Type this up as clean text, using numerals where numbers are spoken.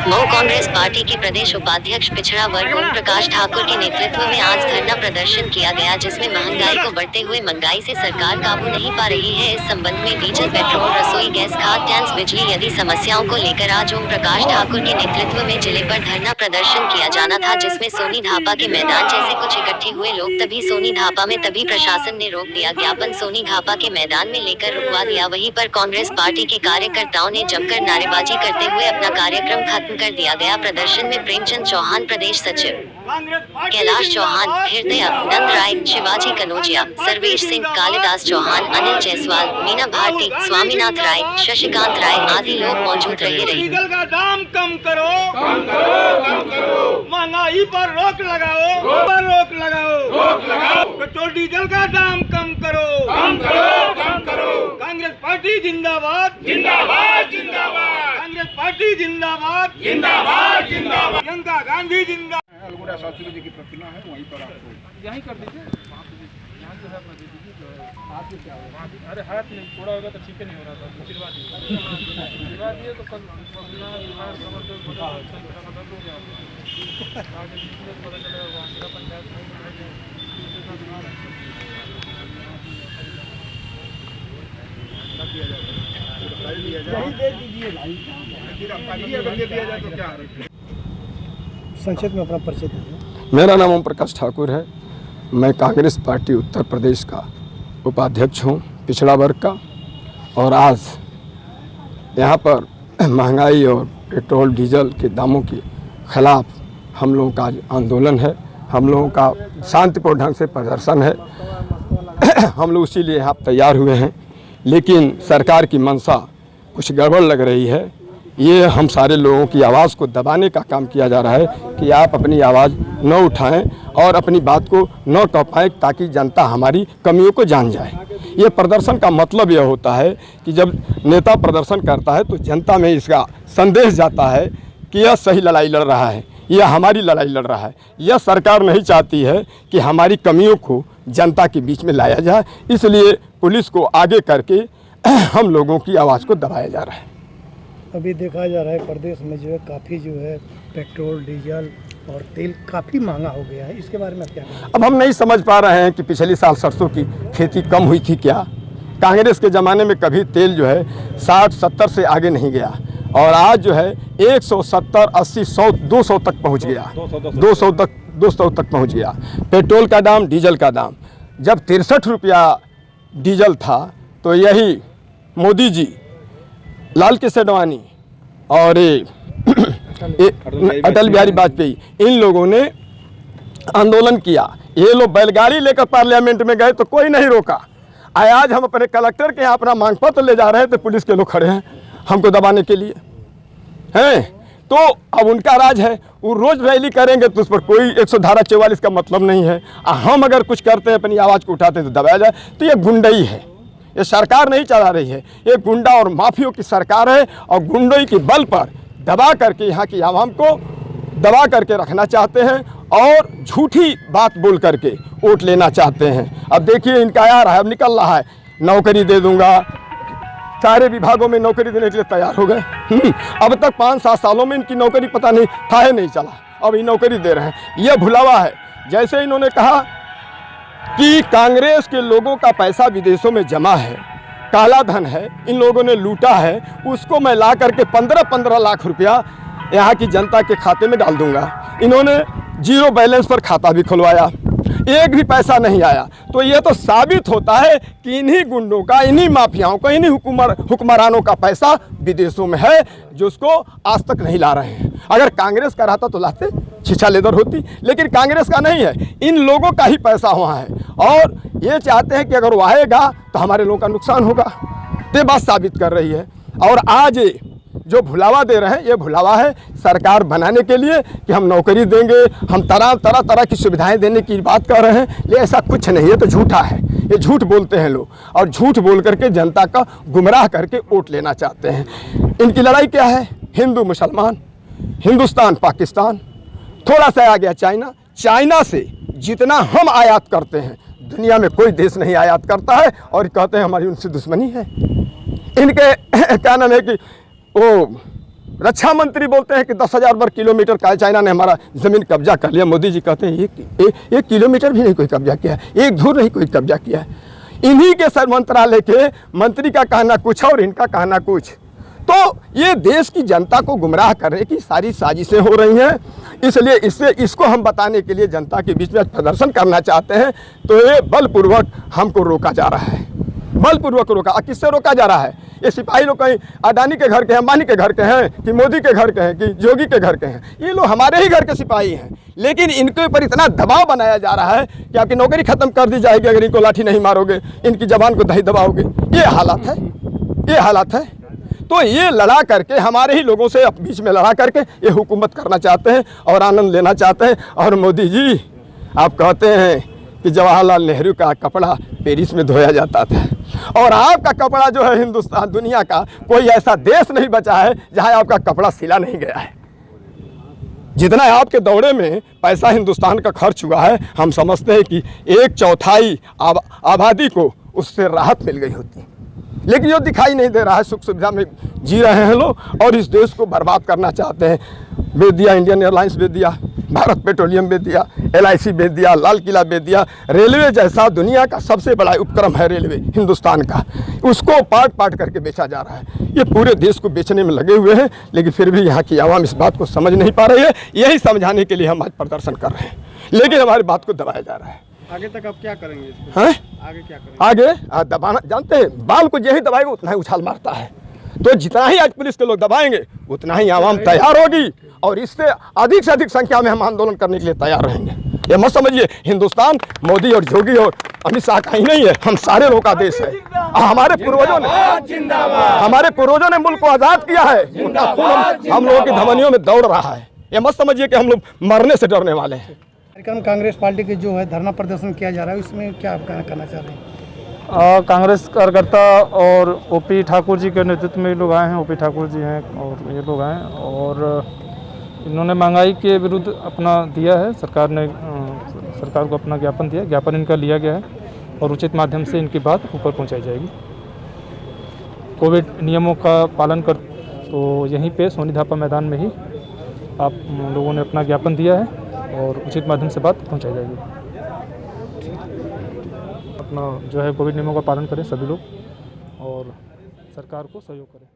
Mau Congress party के प्रदेश उपाध्यक्ष पिछड़ा वर्ग ओम प्रकाश ठाकुर के नेतृत्व में आज धरना प्रदर्शन किया गया, जिसमें महंगाई को बढ़ते हुए महंगाई से सरकार काबू नहीं पा रही है। इस संबंध में डीजल, पेट्रोल, रसोई गैस, खाद, टैंक्स, बिजली आदि समस्याओं को लेकर आज ओम प्रकाश ठाकुर के नेतृत्व में जिले पर धरना प्रदर्शन किया जाना था, जिसमें सोनी धापा के मैदान जैसे कुछ इकट्ठे हुए लोग तभी सोनी धापा में तभी प्रशासन ने रोक दिया। ज्ञापन सोनी धापा के मैदान में लेकर रुकवा दिया। वहीं पर कांग्रेस पार्टी के कार्यकर्ताओं ने जमकर नारेबाजी करते हुए अपना कार्यक्रम खत्म कर दिया गया। प्रदर्शन में प्रेमचंद चौहान प्रदेश सचिव, कैलाश चौहान, हृदय नंद राय, शिवाजी कनोजिया, सर्वेश सिंह, कालिदास चौहान, अनिल जायसवाल, मीना भारती, स्वामीनाथ राय, शशिकांत राय आदि लोग मौजूद रहे। डीजल का दाम कम करो, महंगाई पर रोक लगाओ, पेट्रोल डीजल का दाम कम करो, कांग्रेस पार्टी जिंदाबाद, कांग्रेस पार्टी जिंदाबाद, प्रियंका गांधी जिंदाबाद। अलगोड़ा शास्त्री जी की प्रतिमा है, वहीं पर आपको यहीं कर दीजिए। यहाँ जो है अपना दे दीजिए। हाथ में क्या होगा? अरे हाथ नहीं, थोड़ा होगा तो ठीक नहीं हो रहा था। आशीर्वाद दिए तो कल पता चलेगा जिला पंचायत संक्षेप में अपना परिचय दीजिए। मेरा नाम ओम प्रकाश ठाकुर है। मैं कांग्रेस पार्टी उत्तर प्रदेश का उपाध्यक्ष हूँ, पिछड़ा वर्ग का। और आज यहाँ पर महंगाई और पेट्रोल डीजल के दामों के खिलाफ हम लोगों का आज आंदोलन है। हम लोगों का शांतिपूर्ण ढंग से प्रदर्शन है। हम लोग इसीलिए यहाँ तैयार हुए हैं, लेकिन सरकार की मंशा कुछ गड़बड़ लग रही है। ये हम सारे लोगों की आवाज़ को दबाने का काम किया जा रहा है कि आप अपनी आवाज़ न उठाएं और अपनी बात को न कह पाएँ, ताकि जनता हमारी कमियों को जान जाए। ये प्रदर्शन का मतलब यह होता है कि जब नेता प्रदर्शन करता है तो जनता में इसका संदेश जाता है कि यह सही लड़ाई लड़ रहा है, यह हमारी लड़ाई लड़ रहा है। यह सरकार नहीं चाहती है कि हमारी कमियों को जनता के बीच में लाया जाए, इसलिए पुलिस को आगे करके हम लोगों की आवाज़ को दबाया जा रहा है। अभी देखा जा रहा है प्रदेश में जो है काफ़ी जो है पेट्रोल डीजल और तेल काफ़ी महंगा हो गया है, इसके बारे में क्या कहें? अब हम नहीं समझ पा रहे हैं कि पिछले साल सरसों की खेती कम हुई थी क्या? कांग्रेस के ज़माने में कभी तेल जो है 60-70 से आगे नहीं गया, और आज जो है 170, 80, 100, 200 तक पहुंच गया। 200 तक पहुंच गया। पेट्रोल का दाम, डीजल का दाम जब 63 रुपया डीजल था तो यही मोदी जी, लाल कृष्ण आडवाणी और अटल बिहारी वाजपेयी, इन लोगों ने आंदोलन किया। ये लोग बैलगाड़ी लेकर पार्लियामेंट में गए तो कोई नहीं रोका। आज हम अपने कलेक्टर के यहाँ अपना मांग पत्र ले जा रहे हैं तो पुलिस के लोग खड़े हैं हमको दबाने के लिए हैं। तो अब उनका राज है, वो रोज़ रैली करेंगे तो उस पर कोई 144 का मतलब नहीं है। हम अगर कुछ करते हैं, अपनी आवाज़ को उठाते हैं तो दबाया जाए, तो ये गुंडई है। ये सरकार नहीं चला रही है, ये गुंडा और माफियों की सरकार है, और गुंडों के बल पर दबा करके यहाँ की आवाम को दबा करके रखना चाहते हैं और झूठी बात बोल करके वोट लेना चाहते हैं। अब देखिए इनका आ रहा है, अब निकल रहा है, नौकरी दे दूंगा, सारे विभागों में नौकरी देने के लिए तैयार हो गए। अब तक 5-7 सालों में इनकी नौकरी पता नहीं था ही नहीं चला, अब ये नौकरी दे रहे हैं। यह भुलावा है। जैसे इन्होंने कहा कि कांग्रेस के लोगों का पैसा विदेशों में जमा है, काला धन है, इन लोगों ने लूटा है, उसको मैं ला करके 15-15 लाख रुपया यहाँ की जनता के खाते में डाल दूंगा। इन्होंने जीरो बैलेंस पर खाता भी खुलवाया, एक भी पैसा नहीं आया। तो ये तो साबित होता है कि इन्हीं गुंडों का, इन्हीं माफियाओं का, इन्हीं हुक्मरानों का पैसा विदेशों में है, जो उसको आज तक नहीं ला रहे हैं। अगर कांग्रेस का रहता तो लाते, छिछा लेदर होती, लेकिन कांग्रेस का नहीं है, इन लोगों का ही पैसा वहाँ है, और ये चाहते हैं कि अगर वो आएगा तो हमारे लोगों का नुकसान होगा। ये बात साबित कर रही है। और आज जो भुलावा दे रहे हैं, ये भुलावा है सरकार बनाने के लिए कि हम नौकरी देंगे, हम तरह की सुविधाएं देने की बात कर रहे हैं। ये ऐसा कुछ नहीं है, तो झूठा है। ये झूठ बोलते हैं लोग, और झूठ बोल करके जनता का गुमराह करके वोट लेना चाहते हैं। इनकी लड़ाई क्या है? हिंदू मुसलमान, हिंदुस्तान पाकिस्तान, थोड़ा सा आ गया चाइना। चाइना से जितना हम आयात करते हैं दुनिया में कोई देश नहीं आयात करता है, और कहते हैं हमारी उनसे दुश्मनी है। इनके क्या नाम है कि वो रक्षा मंत्री बोलते हैं कि 10,000 वर्ग किलोमीटर का चाइना ने हमारा ज़मीन कब्जा कर लिया। मोदी जी कहते हैं एक किलोमीटर भी नहीं कोई कब्जा किया है, एक धूर नहीं कोई कब्जा किया है। इन्हीं के सर मंत्रालय के मंत्री का कहना कुछ और इनका कहना कुछ। तो ये देश की जनता को गुमराह करने की सारी साजिशें हो रही हैं। इसलिए इसको हम बताने के लिए जनता के बीच में प्रदर्शन करना चाहते हैं। तो ये बलपूर्वक हमको रोका जा रहा है, बलपूर्वक रोका। किससे रोका जा रहा है? ये सिपाही लोग कहीं अडानी के घर के हैं, अंबानी के घर के हैं, कि मोदी के घर के हैं, कि जोगी के घर के हैं। ये लोग हमारे ही घर के सिपाही हैं, लेकिन इनके ऊपर इतना दबाव बनाया जा रहा है कि आपकी नौकरी खत्म कर दी जाएगी अगर इनको लाठी नहीं मारोगे, इनकी जबान को दही दबाओगे। ये हालात है, ये हालात है। तो ये लड़ा करके, हमारे ही लोगों से बीच में लड़ा करके ये हुकूमत करना चाहते हैं और आनंद लेना चाहते हैं। और मोदी जी, आप कहते हैं कि जवाहरलाल नेहरू का कपड़ा पेरिस में धोया जाता था, और आपका कपड़ा जो है हिंदुस्तान, दुनिया का कोई ऐसा देश नहीं बचा है जहां आपका कपड़ा सिला नहीं गया है। जितना आपके दौरे में पैसा हिंदुस्तान का खर्च हुआ है, हम समझते हैं कि 1/4 आबादी को उससे राहत मिल गई होती। लेकिन जो दिखाई नहीं दे रहा है, सुख सुविधा में जी रहे हैं लोग और इस देश को बर्बाद करना चाहते हैं। बेच दिया इंडियन एयरलाइंस, बेच दिया भारत पेट्रोलियम, बेच दिया LIC, बेच दिया लाल किला, बेच दिया। रेलवे जैसा दुनिया का सबसे बड़ा उपक्रम है रेलवे हिंदुस्तान का, उसको पार्ट पार्ट करके बेचा जा रहा है। ये पूरे देश को बेचने में लगे हुए हैं, लेकिन फिर भी यहाँ की आवाम इस बात को समझ नहीं पा रही है। यही समझाने के लिए हम आज प्रदर्शन कर रहे हैं, लेकिन हमारी बात को दबाया जा रहा है। आगे तक अब क्या करेंगे इसको? हैं? आगे क्या करेंगे? आगे दबाना, जानते हैं बाल को यही दबाएगा उतना ही उछाल मारता है। तो जितना ही आज पुलिस के लोग दबाएंगे उतना ही आवाम तैयार होगी, और इससे अधिक से अधिक संख्या में हम आंदोलन करने के लिए तैयार रहेंगे। ये मत समझिए हिंदुस्तान मोदी और योगी और अमित शाह का ही नहीं है, हम सारे लोगों का देश है। हमारे पूर्वजों ने मुल्क को आज़ाद किया है, उनका खून हम लोगों की धमनियों में दौड़ रहा है। ये मत समझिए कि हम लोग मरने से डरने वाले हैं। कार्यक्रम कांग्रेस पार्टी के जो है धरना प्रदर्शन किया जा रहा है, इसमें क्या आप कहना चाह रहे हैं? कांग्रेस कार्यकर्ता और OP ठाकुर जी के नेतृत्व में लोग आए हैं। OP ठाकुर जी हैं और ये लोग आए हैं, और इन्होंने महंगाई के विरुद्ध अपना दिया है। सरकार को अपना ज्ञापन दिया, ज्ञापन इनका लिया गया है और उचित माध्यम से इनकी बात ऊपर पहुंचाई जाएगी। कोविड नियमों का पालन कर, तो यहीं पे सोनी धापा मैदान में ही आप लोगों ने अपना ज्ञापन दिया है और उचित माध्यम से बात पहुंचाई जाएगी। अपना जो है कोविड नियमों का पालन करें सभी लोग और सरकार को सहयोग करें।